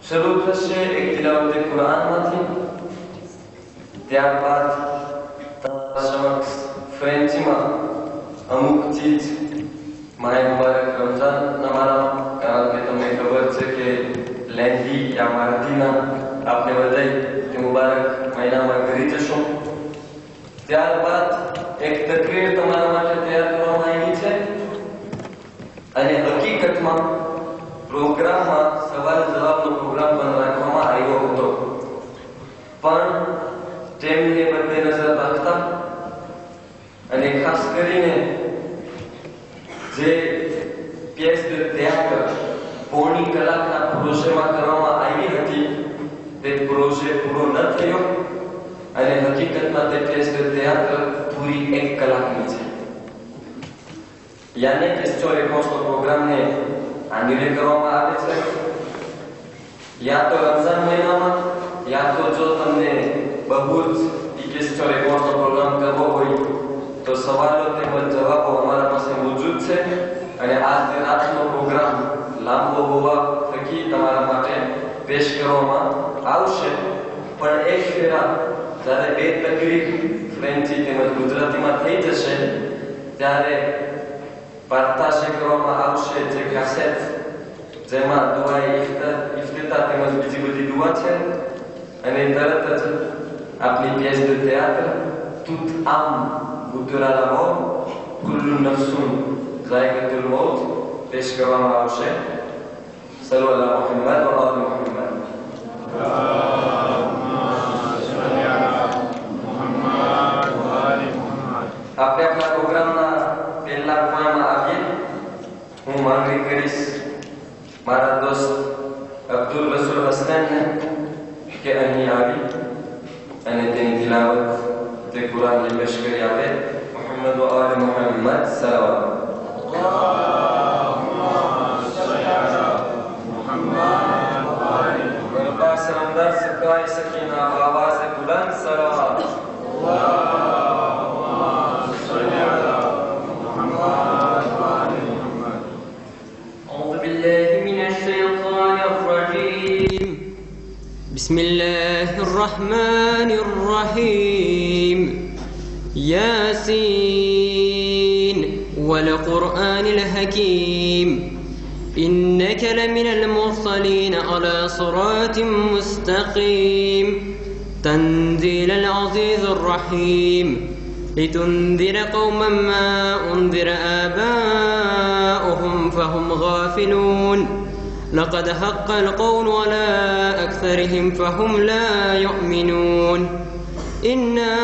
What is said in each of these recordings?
શરૂ થશે એક તિલાવત કુરાનમાંથી, ત્યારબાદ સમક્ષ ફ્રેન્ચમાં અમુક ચીજ માય મુબારક રમઝાન અમારા, કારણ કે તમને ખબર છે કે લેન્ડી યા માર્દીના આપણે બધાય તે મુબારક મહિનામાં કરી જશું. ત્યારબાદ એક તકરીર તમારા માટે તૈયાર કરવામાં આવી છે અને હકીકતમાં પ્રોગ્રામમાં સવાલ જવાબનો પ્રોગ્રામ પણ રાખવામાં આવ્યો હતો, પણ તેમને બંને નજર રાખતા અને ખાસ કરીને જે pièce de théâtre પોણી કલાકના પ્રોજેક્ટમાં કરવામાં આવી હતી તે પ્રોજેક્ટ પૂરો ન થયો અને હકીકતમાં તે pièce de théâtre પૂરી 1 કલાકની છે. યાને question réponse પ્રોગ્રામને આંગળે કરવામાં આવે છે, યા તો રમઝાન મહિનામાં, યા તો જો તમને બહુ જ question réponse પ્રોગ્રામ કરવો હોય તો સવાલો તેમજ જવાબો અમારા પાસે મોજૂદ છે અને આજ રાતનો પ્રોગ્રામ લાંબો હોવા થકી તમારા માટે પેશ કરવામાં આવશે. પણ એક ફેરા જ્યારે બે તકરીર ફ્રેન્ચી તેમજ ગુજરાતીમાં થઈ જશે ત્યારે પાર્તાશે કરવામાં આવશે જે કેસેટ જેમાં દુઆ ઇફ્તિતાહ તેમજ બીજી બધી દુઆ છે અને તરત જ આપણી pièce de théâtre toute âme goûtera la mort, kullu nafsun za'iqatul maut पेश કરવામાં આવશે. સલ્લુ અલા મુહમ્મદ વ આલિ મુહમ્મદ. આપણે આપણા પ્રોગ્રામના પહેલા પોઈન્ટમાં આવીએ. હું માંગણી કરીશ મારા દોસ્ત અબ્દુલ રસૂલ હસનને કે અહીં આવી અને તેની તિલાવત તે કુરાનની પેશ કરી આપે. મુહમ્મદ વ આલિ મુહમ્મદ સલાવત. سكينة وآواز بلند صلوات. اللهم صل على محمد وآل محمد. أعوذ بالله من الشيطان الرجيم. بسم الله الرحمن الرحيم. ياسين والقرآن الحكيم إنك لمن المرسلين على صراط مستقيم تنزيل العزيز الرحيم لتنذر قوما ما أنذر آباؤهم فهم غافلون لقد حق القول على أكثرهم فهم لا يؤمنون إنا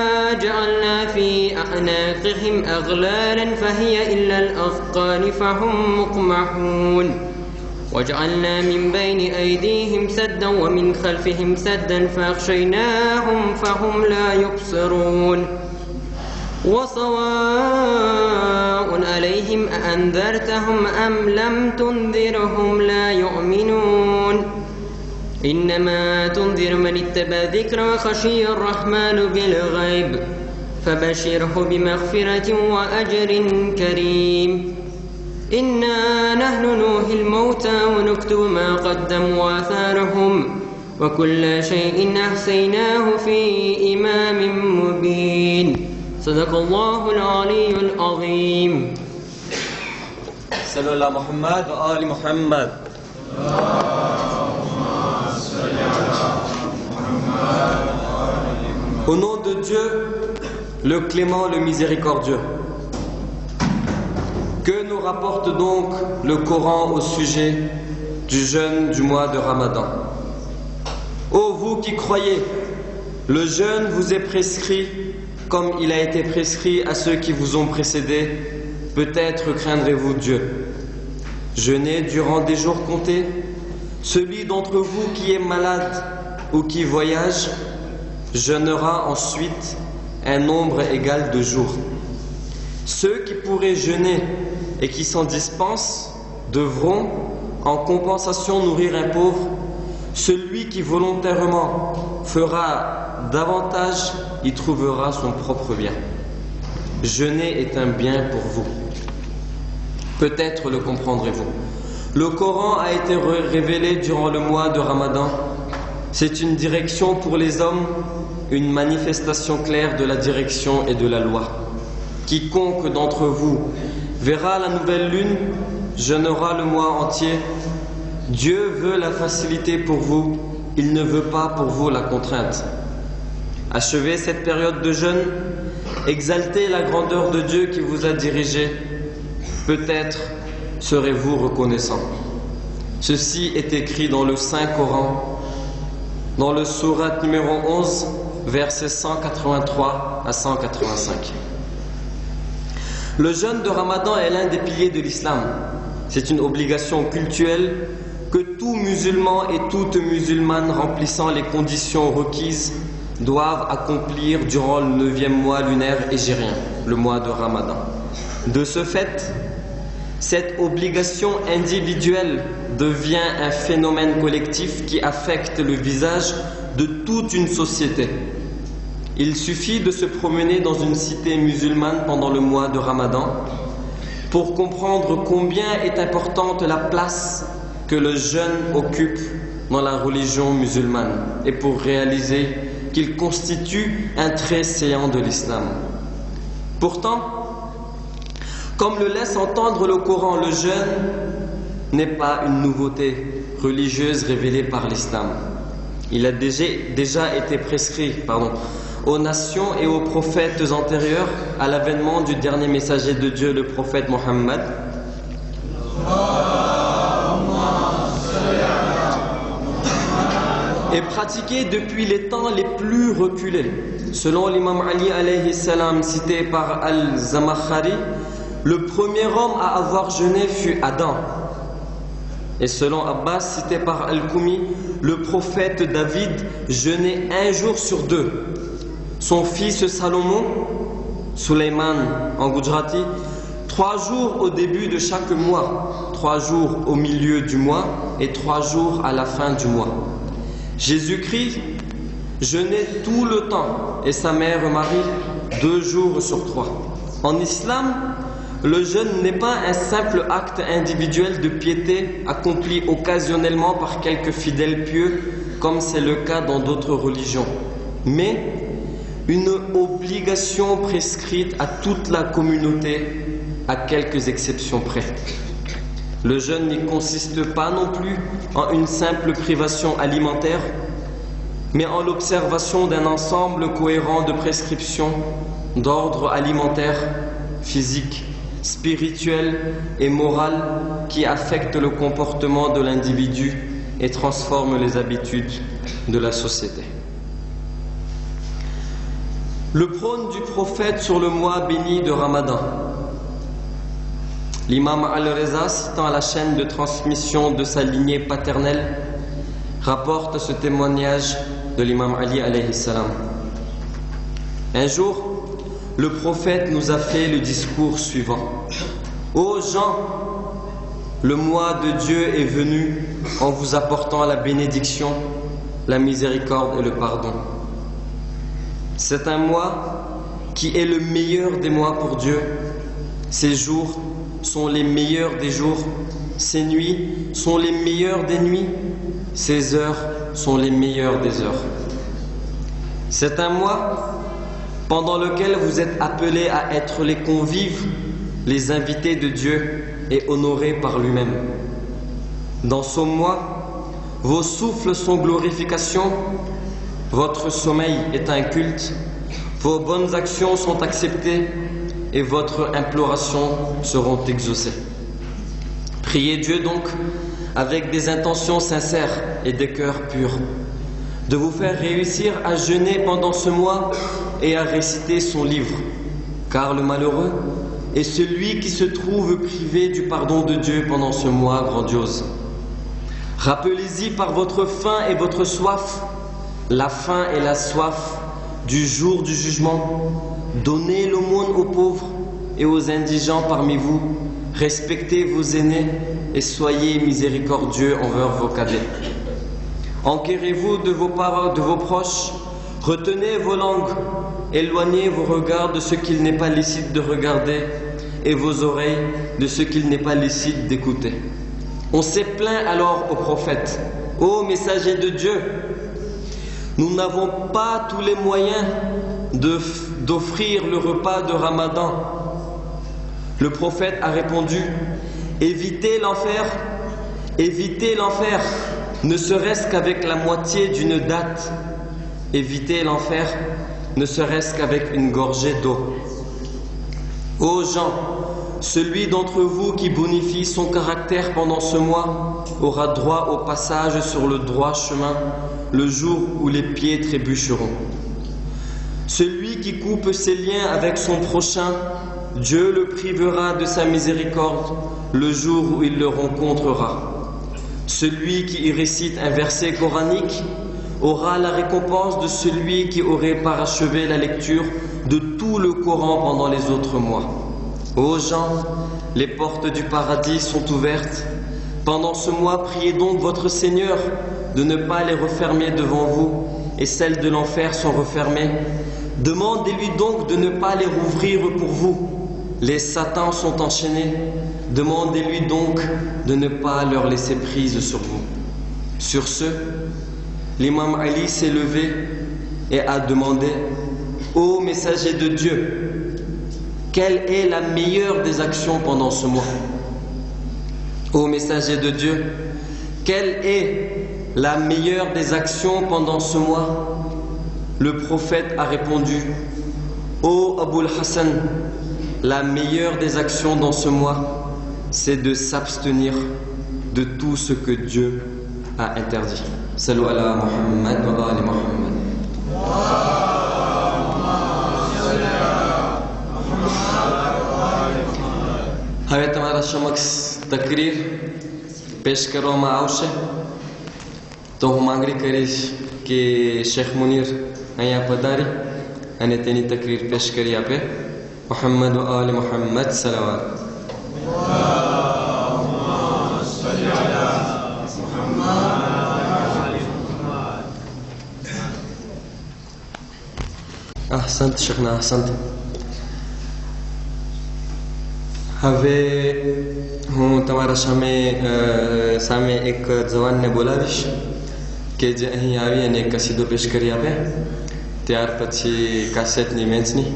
جعلنا في أعناقهم أغلالا فهي إلا الأذقان فهم مقمحون وجعلنا من بين أيديهم سدا ومن خلفهم سدا فأغشيناهم فهم لا يبصرون وسواء عليهم أأنذرتهم أم لم تنذرهم لا يؤمنون إنما تنذر من اتبع ذكر وخشي الرحمن بالغيب فبشره بمغفرة وأجر كريم. إنا نحن نوحي الموتى ونكتب ما قدموا وآثارهم وكل شيء أحصيناه في إمام مبين. صدق الله العلي العظيم. صلى الله محمد وآل محمد. Au nom de Dieu, le clément, le miséricordieux. Que nous rapporte donc le Coran au sujet du jeûne du mois de Ramadan? Ô vous qui croyez, le jeûne vous est prescrit comme il a été prescrit à ceux qui vous ont précédés. Peut-être craindrez-vous Dieu. Jeûnez durant des jours comptés. Celui d'entre vous qui est malade ou qui voyage jeûnera ensuite un nombre égal de jours. Ceux qui pourraient jeûner et qui s'en dispensent devront en compensation nourrir un pauvre. Celui qui volontairement fera davantage y trouvera son propre bien. Jeûner est un bien pour vous. Peut-être le comprendrez-vous. Le Coran a été révélé durant le mois de Ramadan. C'est une direction pour les hommes, une manifestation claire de la direction et de la loi. Quiconque d'entre vous verra la nouvelle lune, jeûnera le mois entier. Dieu veut la facilité pour vous, il ne veut pas pour vous la contrainte. Achevez cette période de jeûne, exaltez la grandeur de Dieu qui vous a dirigé. Peut-être serez-vous reconnaissant. Ceci est écrit dans le Saint-Coran, dans le sourate numéro 11, versets 183 à 185. Le jeûne de Ramadan est l'un des piliers de l'islam. C'est une obligation cultuelle que tout musulman et toute musulmane remplissant les conditions requises doivent accomplir durant le 9e mois lunaire hégirien, le mois de Ramadan. De ce fait, cette obligation individuelle devient un phénomène collectif qui affecte le visage de toute une société. Il suffit de se promener dans une cité musulmane pendant le mois de Ramadan pour comprendre combien est importante la place que le jeûne occupe dans la religion musulmane et pour réaliser qu'il constitue un trait saillant de l'islam. Pourtant, comme le laisse entendre le Coran, le jeûne n'est pas une nouveauté religieuse révélée par l'islam. Il a déjà été prescrit aux nations et aux prophètes antérieurs à l'avènement du dernier messager de Dieu, le prophète Mohammed. Et pratiqué depuis les temps les plus reculés. Selon l'imam Ali alayhi salam, cité par Al-Zamakhari, le premier homme à avoir jeûné fut Adam. Et selon Abbas, cité par Al-Koumi, le prophète David jeûnait 1 jour sur 2. Son fils Salomon, Sulayman en Gujarati, 3 jours au début de chaque mois, 3 jours au milieu du mois et 3 jours à la fin du mois. Jésus-Christ jeûnait tout le temps et sa mère Marie 2 jours sur 3. En islam, le jeûne n'est pas un simple acte individuel de piété accompli occasionnellement par quelques fidèles pieux, comme c'est le cas dans d'autres religions, mais une obligation prescrite à toute la communauté, à quelques exceptions près. Le jeûne n'y consiste pas non plus en une simple privation alimentaire, mais en l'observation d'un ensemble cohérent de prescriptions d'ordre alimentaire, physique, spirituel et moral qui affectent le comportement de l'individu et transforment les habitudes de la société. Le prône du prophète sur le mois béni de Ramadan. L'imam Al-Reza, citant la chaîne de transmission de sa lignée paternelle, rapporte ce témoignage de l'imam Ali alayhi salam. Un jour, le prophète nous a fait le discours suivant. Ô gens, le mois de Dieu est venu en vous apportant la bénédiction, la miséricorde et le pardon. C'est un mois qui est le meilleur des mois pour Dieu. Ces jours sont les meilleurs des jours, ces nuits sont les meilleures des nuits, ces heures sont les meilleures des heures. C'est un mois pendant lequel vous êtes appelés à être les convives, les invités de Dieu et honorés par lui-même. Dans ce mois, vos souffles sont glorification, votre sommeil est un culte, vos bonnes actions sont acceptées et votre imploration seront exaucées. Priez Dieu donc avec des intentions sincères et des cœurs purs, de vous faire réussir à jeûner pendant ce mois et à réciter son livre, car le malheureux est celui qui se trouve privé du pardon de Dieu pendant ce mois grandiose. Rappelez-y par votre faim et votre soif, la faim et la soif du jour du jugement. Donnez l'aumône aux pauvres et aux indigents parmi vous, respectez vos aînés et soyez miséricordieux envers vos cadets. Enquérez-vous de vos paroles, de vos proches, retenez vos langues, éloignez vos regards de ce qu'il n'est pas licite de regarder et vos oreilles de ce qu'il n'est pas licite d'écouter. On s'est plaint alors au prophète: Ô messager de Dieu, nous n'avons pas tous les moyens d'offrir le repas de Ramadan. Le prophète a répondu: évitez l'enfer, ne serait-ce qu'avec la moitié d'une date. Évitez l'enfer, ne serait-ce qu'avec une gorgée d'eau. Ô gens, celui d'entre vous qui bonifie son caractère pendant ce mois aura droit au passage sur le droit chemin le jour où les pieds trébucheront. Celui qui coupe ses liens avec son prochain, Dieu le privera de sa miséricorde le jour où il le rencontrera. Celui qui y récite un verset coranique aura la récompense de celui qui aurait parachevé la lecture de tout le Coran pendant les autres mois. Ô gens, les portes du paradis sont ouvertes. Pendant ce mois, priez donc votre Seigneur de ne pas les refermer devant vous, et celles de l'enfer sont refermées. Demandez-lui donc de ne pas les rouvrir pour vous. Les satans sont enchaînés. Demandez-lui donc de ne pas leur laisser prise sur vous. Sur ce, l'imam Ali s'est levé et a demandé: Ô messager de Dieu, quelle est la meilleure des actions pendant ce mois? Ô messager de Dieu, quelle est la meilleure des actions pendant ce mois? Le prophète a répondu: Ô Abul Hassan, la meilleure des actions dans ce mois, c'est de s'abstenir de tout ce que Dieu a interdit. Salut ala Muhammad wa ali Muhammad. હવે તમારા સમક્ષ તકરીર પેશ કરવામાં આવશે, તો હું માંગણી કરીશ કે શેખ મુનીર અહીંયા પધારી અને તેની તકરીર પેશ કરી આપે. મુહમ્મદ વ આલ મુહમ્મદ સલાવત. અહસંત શેખના અહસંત. હવે હું તમારા સામે એક જવાનને બોલાવીશ કે જે અહીં આવી અને એક કસીદો પેશ કરી આપે. ત્યાર પછી કાસેટની વેચણી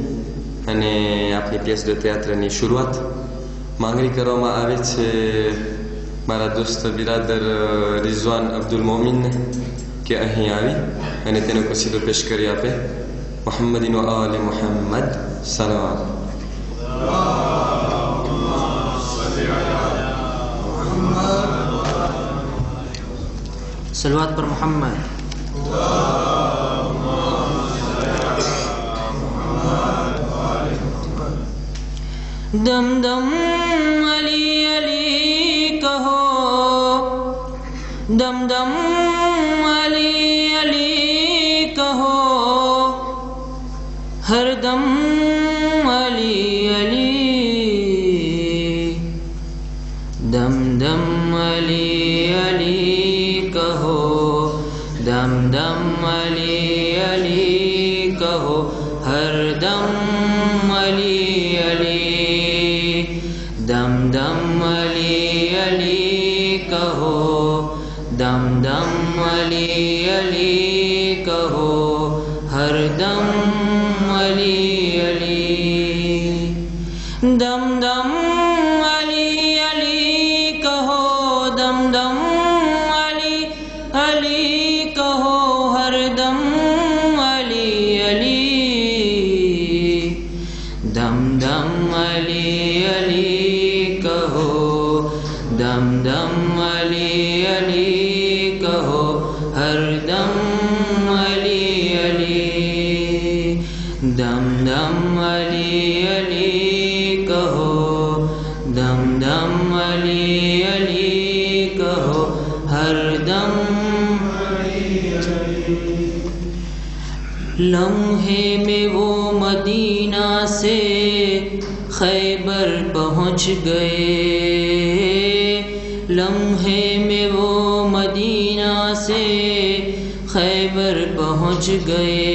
અને આપણી પિયસ de théâtreની શરૂઆત. માંગણી કરવામાં આવે છે મારા દોસ્ત બિરાદર રિઝવાન અબ્દુલ મોમિનને કે અહીં આવી અને તેનો કસીદો પેશ કરી આપે. મુહમ્મદિન વ આલ મુહમ્મદ સલાવત. सलवात पर मोहम्मद. दम दम अली अली कहो, दम दम अली अली कहो, हर दम अली अली, दम दम अली अली कहो, दम दम अली अली कहो, हर दम अली अली, दम दम अली अली कहो, दम दम अली अली कहो, हर दम अली अली, दम दम अली अली कहो, दम दम अली अली कहो, हर दम अली अली, दम दम अली अली कहो, दम दम अली अली कहो, हर दम अली अली, दम दम अली अली कहो, दम दम अली अली कहो, हर दम लम्हे में वो मदीना से खैबर पहुँच गए, लम्हे में वो मदीना से खैबर पहुँच गए,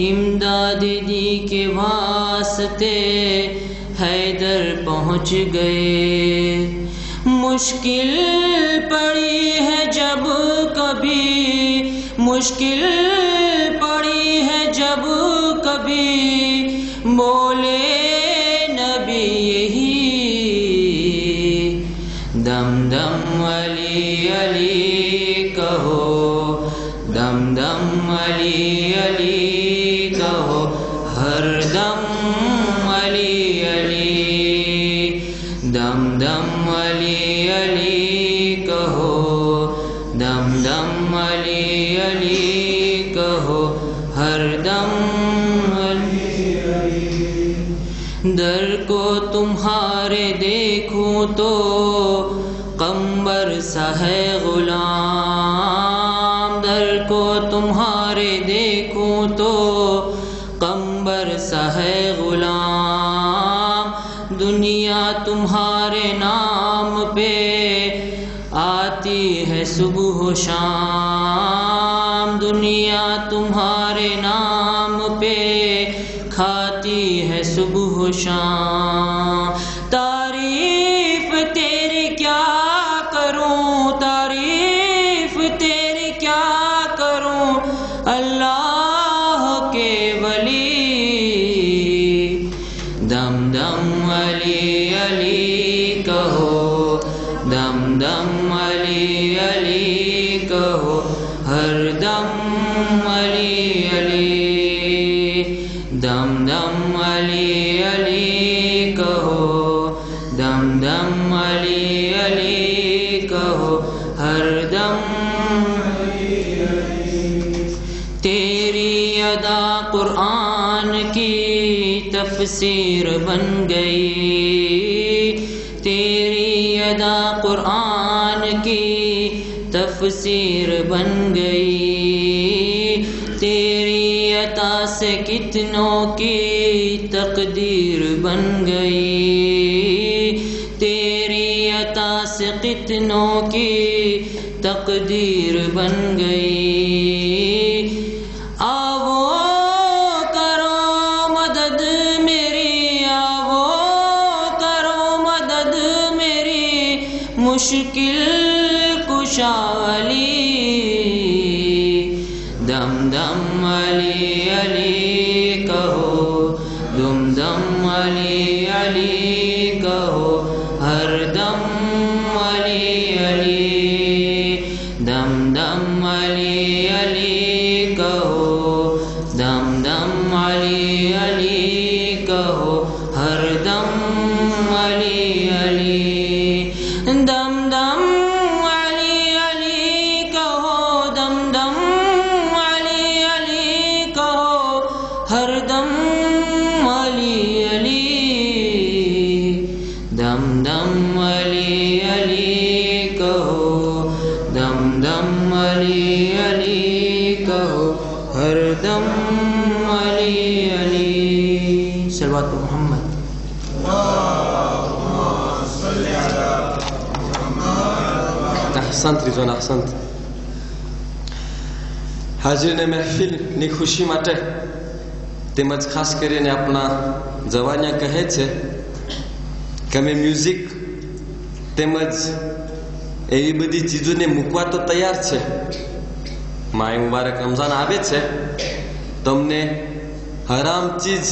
इमदाद दी के वास्ते हैदर पहुँच गए, مشکل پڑی ہے جب کبھی، مشکل پڑی ہے جب کبھی، بولے نبی یہی دم دم علی علی کہو، دم دم علی علی کہو، ہر دم علی علی، دم دم علی علی کہو، دم دم علی علی کہو، ہر دم علی علی۔ در کو تمہارے دیکھوں تو قمبر سا ہے غلام، در کو تمہارے دیکھوں تو قمبر سا ہے غلام، دنیا تمہارے نام پہ آتی ہے صبح و شام، دنیا تمہارے نام پہ کھاتی ہے صبح و شام۔ تعریف تیری کیا کروں، تعریف تیری کیا کروں، اللہ کے ولی، دم دم علی علی کہو، دم دم علی علی کہو، ہر دم علی علی، دم دم علی علی کہو، دم دم علی علی کہو، ہر دم علی علی۔ تیری ادا قرآن کی تفسیر بن گئی، تیری ادا قرآن کی تفسیر بن گئی، تیری عطا سے کتنوں کی تقدیر بن گئی، تیری عطا سے کتنوں کی تقدیر بن گئی۔ آو کرو مدد میری، آو کرو مدد میری، مشکل کشا علی، دم دم علی علی کہو، دم دم علی علی کہو، ہر دم علی علی، دم دم علی علی کہو، دم دم علی علی کہو، ہر دم علی علی، دم دم علی علی کہو، دم دم علی علی کہو، ہر دم علی علی، دم دم علی علی کہو، دم دم علی علی کہو، ہر دم علی علی۔ صلوات محمد۔ احسنت رضوان، احسنت۔ હાજરીને મહેફિલની ખુશી માટે તેમજ ખાસ કરીને આપણા જવાનિયા કહે છે કે અમે મ્યુઝિક તેમજ એવી બધી ચીજોને મૂકવા તો તૈયાર છે, માય મુબારક રમઝાન આવે છે, તમને હરામ ચીજ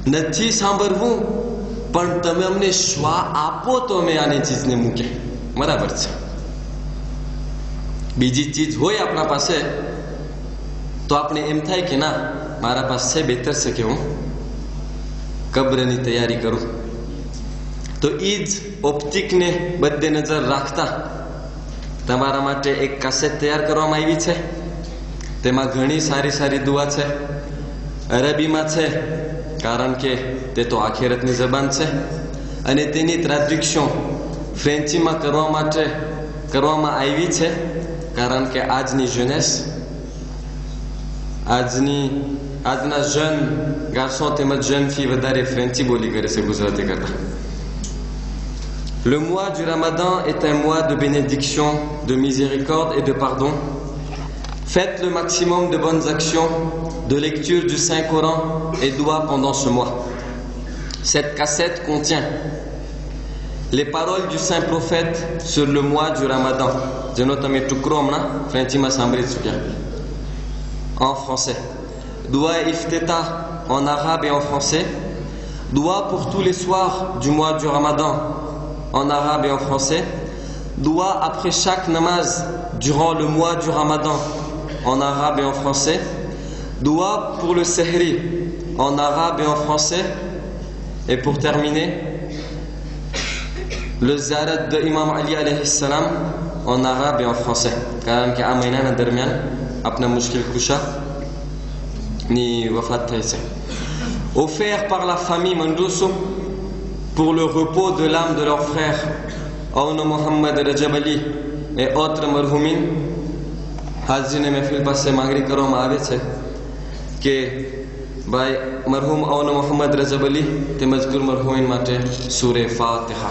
નથી સાંભળવું, પણ તમે અમને શ્વા આપો તો અમે આની ચીજને મૂકે, બરાબર છે। બીજી ચીજ હોય આપણા પાસે તો આપણે એમ થાય કે ના મારા પાસે છે, બહેતર છે કે હું કબ્રની તૈયારી કરું। તો એ જ ઓપ્ટિકને બધે નજર રાખતા તમારા માટે એક કાસેટ તૈયાર કરવામાં આવી છે, તેમાં ઘણી સારી સારી દુઆ છે, અરબીમાં છે કારણ કે તે તો આખિરતની જબાન છે, અને તેની ટ્રાન્સલેશન ફ્રેન્ચીમાં કરવામાં આવી છે કારણ કે આજની જેનેસ, આજના જન ગાર્સોં તેમજ જન ફી વધારે ફ્રેન્ચી બોલી કરે છે ગુજરાતી કરતા। Le mois du Ramadan est un mois de bénédiction, de miséricorde et de pardon. Faites le maximum de bonnes actions, de lecture du Saint-Coran et doua pendant ce mois. Cette cassette contient les paroles du saint prophète sur le mois du Ramadan. En français. Dua iftitah en arabe et en français. Dua pour tous les soirs du mois du Ramadan en arabe et en français. Dua après chaque namaz durant le mois du Ramadan en arabe et en français. Dua pour le sehri en arabe et en français. Et pour terminer, le zarat de Imam Ali alayhi salam en arabe et en français. Car que amina na dermian apna mushkil kusha ni wafat taïsa. Offert par la famille Mandousso pour le repos de l'âme de leur frère Aouna Mohamed Rajabali et autres marhoumin. Hazine में फिर पास से मांगरी करो मावे से कि भाई मरहूम Aouna Mohamed Rajabali ते मजकूर मरहूमिन माटे सूरे फातिहा